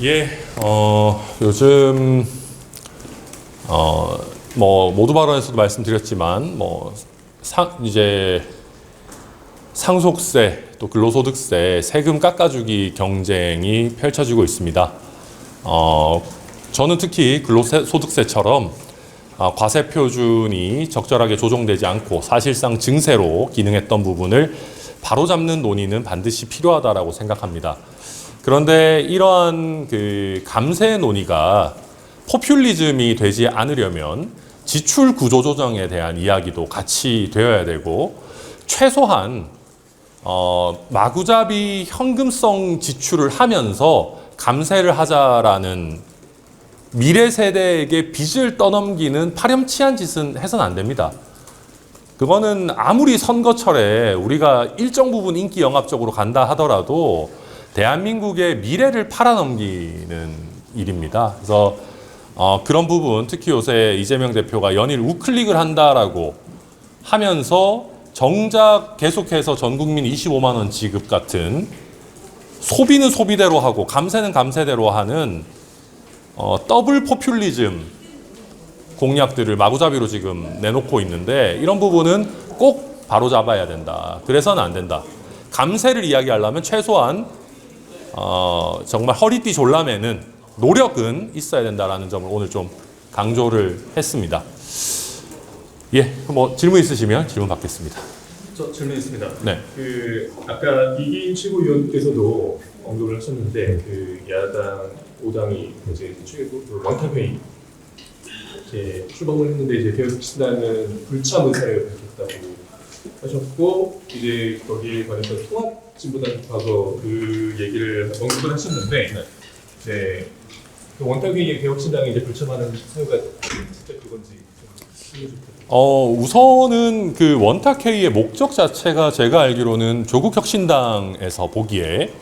예, 요즘 뭐 모두 발언에서도 말씀드렸지만 이제 상속세 또 근로소득세 세금 깎아주기 경쟁이 펼쳐지고 있습니다. 저는 특히 근로소득세처럼 과세 표준이 적절하게 조정되지 않고 사실상 증세로 기능했던 부분을 바로잡는 논의는 반드시 필요하다라고 생각합니다. 그런데 이러한 그 감세 논의가 포퓰리즘이 되지 않으려면 지출 구조 조정에 대한 이야기도 같이 되어야 되고, 최소한 마구잡이 현금성 지출을 하면서 감세를 하자라는 미래 세대에게 빚을 떠넘기는 파렴치한 짓은 해서는 안 됩니다. 그거는 아무리 선거철에 우리가 일정 부분 인기 영합적으로 간다 하더라도 대한민국의 미래를 팔아넘기는 일입니다. 그래서 그런 부분, 특히 요새 이재명 대표가 연일 우클릭을 한다라고 하면서 정작 계속해서 전 국민 25만 원 지급 같은 소비는 소비대로 하고 감세는 감세대로 하는 더블 포퓰리즘 공약들을 마구잡이로 지금 내놓고 있는데, 이런 부분은 꼭 바로잡아야 된다. 그래서는 안 된다. 감세를 이야기하려면 최소한 정말 허리띠 졸라매는 노력은 있어야 된다라는 점을 오늘 좀 강조를 했습니다. 예, 뭐 질문 있으시면 질문 받겠습니다. 저 질문 있습니다. 네. 아까 이기인 최고위원께서도 언급을 하셨는데, 야당 5당이 이제 최고 원탑회의 이제 출범을 했는데, 이제 개혁신당은 불참 의사를 밝혔다고 하셨고, 이제 거기에 관해서 통합진보당 과거 그 얘기를 언급을 하셨는데, 네. 원탁회의에 개혁신당이 이제 불참하는 사유가 진짜 그건지 우선은 그 원탁회의의 목적 자체가 제가 알기로는 조국혁신당에서 보기에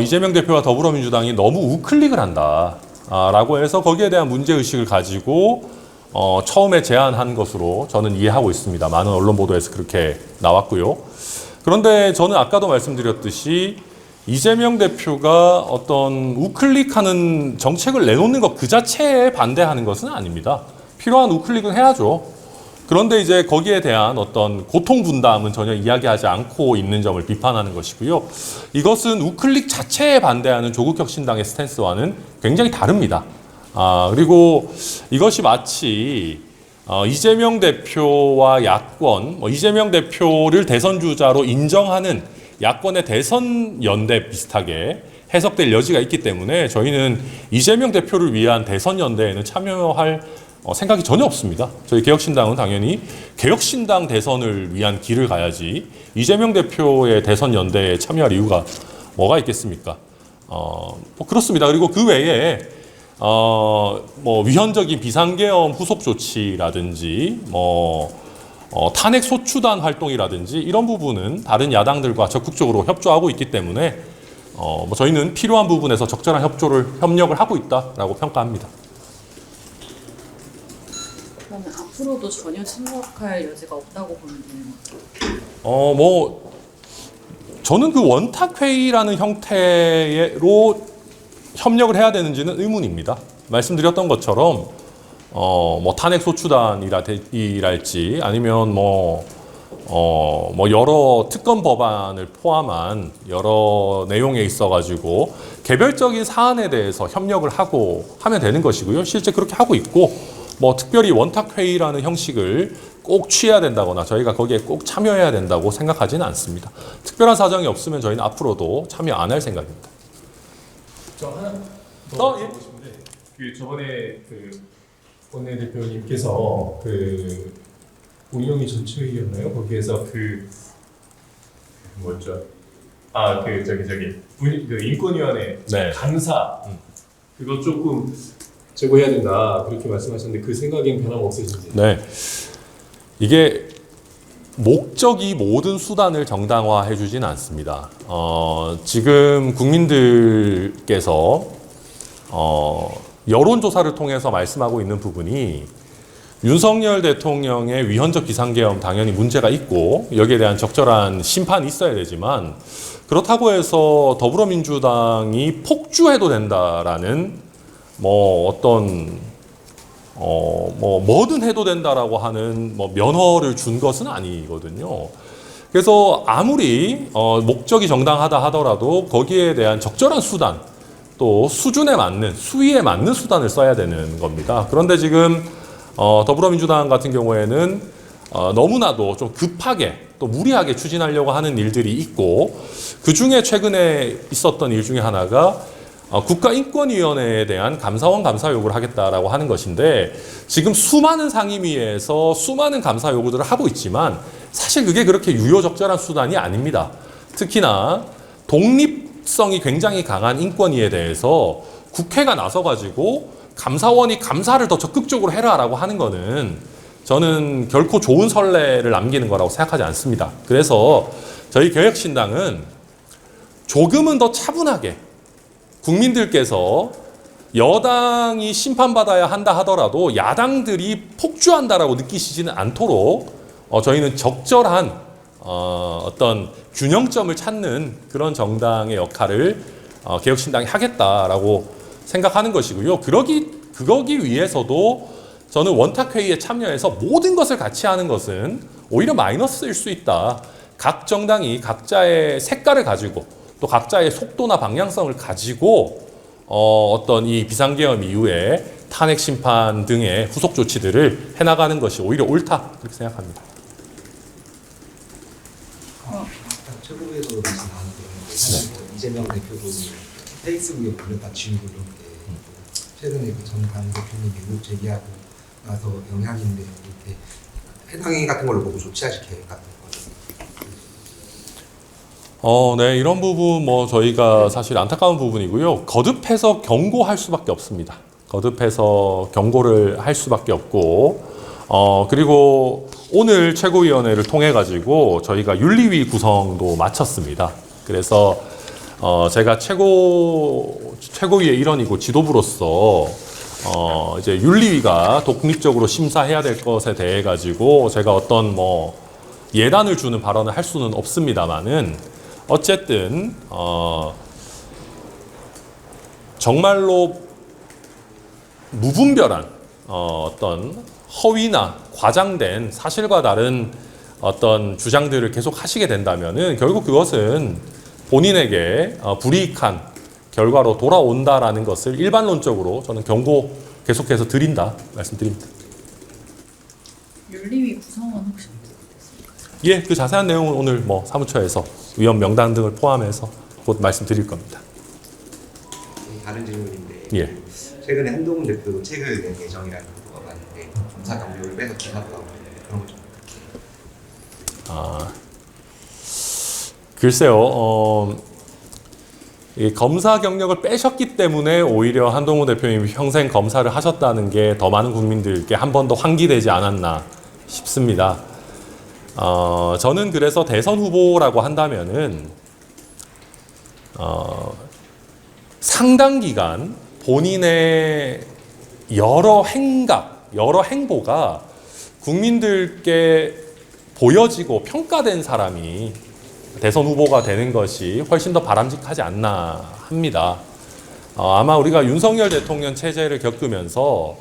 이재명 대표와 더불어민주당이 너무 우클릭을 한다라고 해서 거기에 대한 문제의식을 가지고 처음에 제안한 것으로 저는 이해하고 있습니다. 많은 언론 보도에서 그렇게 나왔고요. 그런데 저는 아까도 말씀드렸듯이 이재명 대표가 어떤 우클릭하는 정책을 내놓는 것 그 자체에 반대하는 것은 아닙니다. 필요한 우클릭은 해야죠. 그런데 이제 거기에 대한 어떤 고통 분담은 전혀 이야기하지 않고 있는 점을 비판하는 것이고요. 이것은 우클릭 자체에 반대하는 조국혁신당의 스탠스와는 굉장히 다릅니다. 그리고 이것이 마치 이재명 대표와 야권, 이재명 대표를 대선 주자로 인정하는 야권의 대선 연대 비슷하게 해석될 여지가 있기 때문에 저희는 이재명 대표를 위한 대선 연대에는 참여할 생각이 전혀 없습니다. 저희 개혁신당은 당연히 개혁신당 대선을 위한 길을 가야지 이재명 대표의 대선 연대에 참여할 이유가 뭐가 있겠습니까? 그렇습니다. 그리고 그 외에 위헌적인 비상계엄 후속 조치라든지 탄핵 소추단 활동이라든지 이런 부분은 다른 야당들과 적극적으로 협조하고 있기 때문에 저희는 필요한 부분에서 적절한 협력을 하고 있다라고 평가합니다. 그러면 앞으로도 전혀 참석할 여지가 없다고 보면 되는 거죠? 저는 그 원탁회의라는 형태로 협력을 해야 되는지는 의문입니다. 말씀드렸던 것처럼 탄핵 소추단이랄지 아니면 여러 특검 법안을 포함한 여러 내용에 있어가지고 개별적인 사안에 대해서 협력을 하고 하면 되는 것이고요. 실제 그렇게 하고 있고, 특별히 원탁회의라는 형식을 꼭 취해야 된다거나 저희가 거기에 꼭 참여해야 된다고 생각하지는 않습니다. 특별한 사정이 없으면 저희는 앞으로도 참여 안 할 생각입니다. 저 하나 더 보고 싶은데, 저번에 원내대표님께서 오영희 전체회의였나요? 거기에서 인권위원회 네. 간사 그거 조금 제고해야 된다 그렇게 말씀하셨는데, 그 생각엔 변함없으신지? 네, 이게 목적이 모든 수단을 정당화해 주진 않습니다. 지금 국민들께서 여론조사를 통해서 말씀하고 있는 부분이 윤석열 대통령의 위헌적 비상계엄 당연히 문제가 있고 여기에 대한 적절한 심판이 있어야 되지만 그렇다고 해서 더불어민주당이 폭주해도 된다라는 뭐 어떤 뭐든 해도 된다라고 하는 뭐 면허를 준 것은 아니거든요. 그래서 아무리 목적이 정당하다 하더라도 거기에 대한 적절한 수단 또 수준에 맞는 수위에 맞는 수단을 써야 되는 겁니다. 그런데 지금 더불어민주당 같은 경우에는 너무나도 좀 급하게 또 무리하게 추진하려고 하는 일들이 있고 그 중에 최근에 있었던 일 중에 하나가 국가인권위원회에 대한 감사원 감사 요구를 하겠다라고 하는 것인데 지금 수많은 상임위에서 수많은 감사 요구들을 하고 있지만 사실 그게 그렇게 유효적절한 수단이 아닙니다. 특히나 독립성이 굉장히 강한 인권위에 대해서 국회가 나서가지고 감사원이 감사를 더 적극적으로 해라라고 하는 거는 저는 결코 좋은 선례를 남기는 거라고 생각하지 않습니다. 그래서 저희 개혁신당은 조금은 더 차분하게 국민들께서 여당이 심판받아야 한다 하더라도 야당들이 폭주한다라고 느끼시지는 않도록 저희는 적절한 어떤 균형점을 찾는 그런 정당의 역할을 개혁신당이 하겠다라고 생각하는 것이고요. 그러기 위해서도 저는 원탁회의에 참여해서 모든 것을 같이 하는 것은 오히려 마이너스일 수 있다. 각 정당이 각자의 색깔을 가지고 또 각자의 속도나 방향성을 가지고 어떤 이 비상계엄 이후에 탄핵 심판 등의 후속 조치들을 해나가는 것이 오히려 옳다 그렇게 생각합니다. 최고위에서도 말씀하는 게 이재명 대표도 페이스북에 올렸다 지우고 그런데 최근에 그 전 당대표님 의혹 제기하고 나서 영향인데 이렇게 해당 같은 걸로 보고 조치하실 계획 같은 거. 네, 이런 부분 뭐 저희가 사실 안타까운 부분이고요. 거듭해서 경고할 수밖에 없습니다. 거듭해서 경고를 할 수밖에 없고, 그리고 오늘 최고위원회를 통해 가지고 저희가 윤리위 구성도 마쳤습니다. 그래서 제가 최고위의 일원이고 지도부로서 이제 윤리위가 독립적으로 심사해야 될 것에 대해 가지고 제가 어떤 뭐 예단을 주는 발언을 할 수는 없습니다만은 어쨌든 정말로 무분별한 어떤 허위나 과장된 사실과 다른 어떤 주장들을 계속 하시게 된다면은 결국 그것은 본인에게 불이익한 결과로 돌아온다라는 것을 일반론적으로 저는 경고 계속해서 드린다 말씀드립니다. 윤리위 구성원 혹시 어떻게 됐습니까? 예, 그 자세한 내용은 오늘 뭐 사무처에서 위원 명단 등을 포함해서 곧 말씀드릴 겁니다. 다른 질문인데 예. 최근에 한동훈 대표도 책을 낼 예정이라는 보도가 많은데 검사 경력을 빼서 기사도 나오고 있는데 그런 거좀 글쎄요. 이 검사 경력을 빼셨기 때문에 오히려 한동훈 대표님이 평생 검사를 하셨다는 게 더 많은 국민들께 한 번 더 환기되지 않았나 싶습니다. 저는 그래서 대선 후보라고 한다면은 상당 기간 본인의 여러 행각, 여러 행보가 국민들께 보여지고 평가된 사람이 대선 후보가 되는 것이 훨씬 더 바람직하지 않나 합니다. 아마 우리가 윤석열 대통령 체제를 겪으면서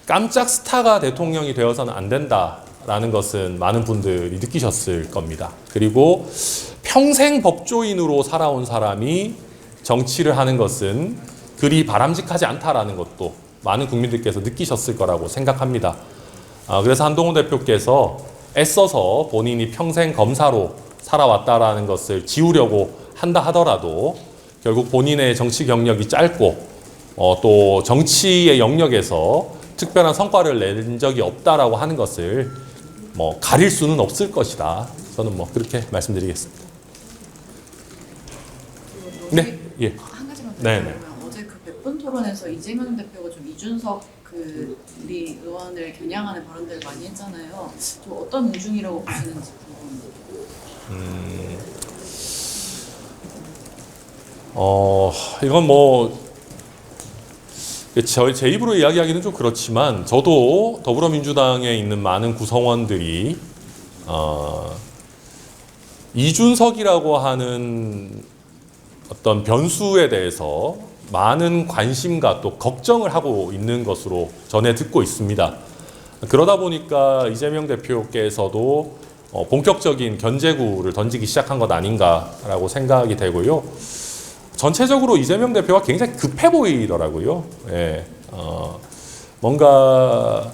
깜짝 스타가 대통령이 되어서는 안 된다라는 것은 많은 분들이 느끼셨을 겁니다. 그리고 평생 법조인으로 살아온 사람이 정치를 하는 것은 그리 바람직하지 않다라는 것도 많은 국민들께서 느끼셨을 거라고 생각합니다. 그래서 한동훈 대표께서 애써서 본인이 평생 검사로 살아왔다라는 것을 지우려고 한다 하더라도 결국 본인의 정치 경력이 짧고 또 정치의 영역에서 특별한 성과를 낸 적이 없다라고 하는 것을 뭐 가릴 수는 없을 것이다. 저는 뭐 그렇게 말씀드리겠습니다. 네, 예. 한 가지만 더 네네. 드리면 어제 그 100분 토론에서 이재명 대표가 좀 이준석 우리 의원을 겨냥하는 발언들을 많이 했잖아요. 좀 어떤 우중이라고 보시는지 궁금합니다. 이건 뭐 제 입으로 이야기하기는 좀 그렇지만 저도 더불어민주당에 있는 많은 구성원들이 이준석이라고 하는 어떤 변수에 대해서 많은 관심과 또 걱정을 하고 있는 것으로 전해 듣고 있습니다. 그러다 보니까 이재명 대표께서도 본격적인 견제구를 던지기 시작한 것 아닌가라고 생각이 되고요. 전체적으로 이재명 대표가 굉장히 급해 보이더라고요. 예, 뭔가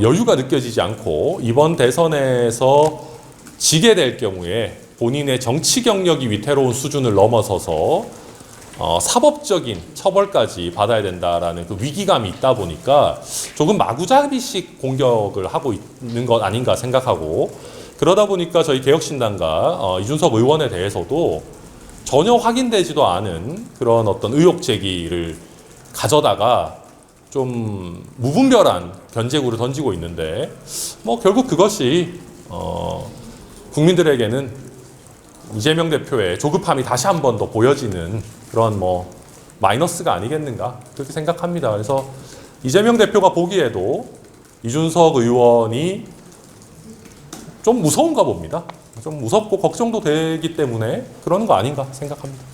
여유가 느껴지지 않고 이번 대선에서 지게 될 경우에 본인의 정치 경력이 위태로운 수준을 넘어서서 사법적인 처벌까지 받아야 된다라는 그 위기감이 있다 보니까 조금 마구잡이식 공격을 하고 있는 것 아닌가 생각하고, 그러다 보니까 저희 개혁신당과 이준석 의원에 대해서도 전혀 확인되지도 않은 그런 어떤 의혹 제기를 가져다가 좀 무분별한 견제구를 던지고 있는데, 뭐 결국 그것이 국민들에게는 이재명 대표의 조급함이 다시 한 번 더 보여지는 그런 뭐 마이너스가 아니겠는가 그렇게 생각합니다. 그래서 이재명 대표가 보기에도 이준석 의원이 좀 무서운가 봅니다. 좀 무섭고 걱정도 되기 때문에 그러는 거 아닌가 생각합니다.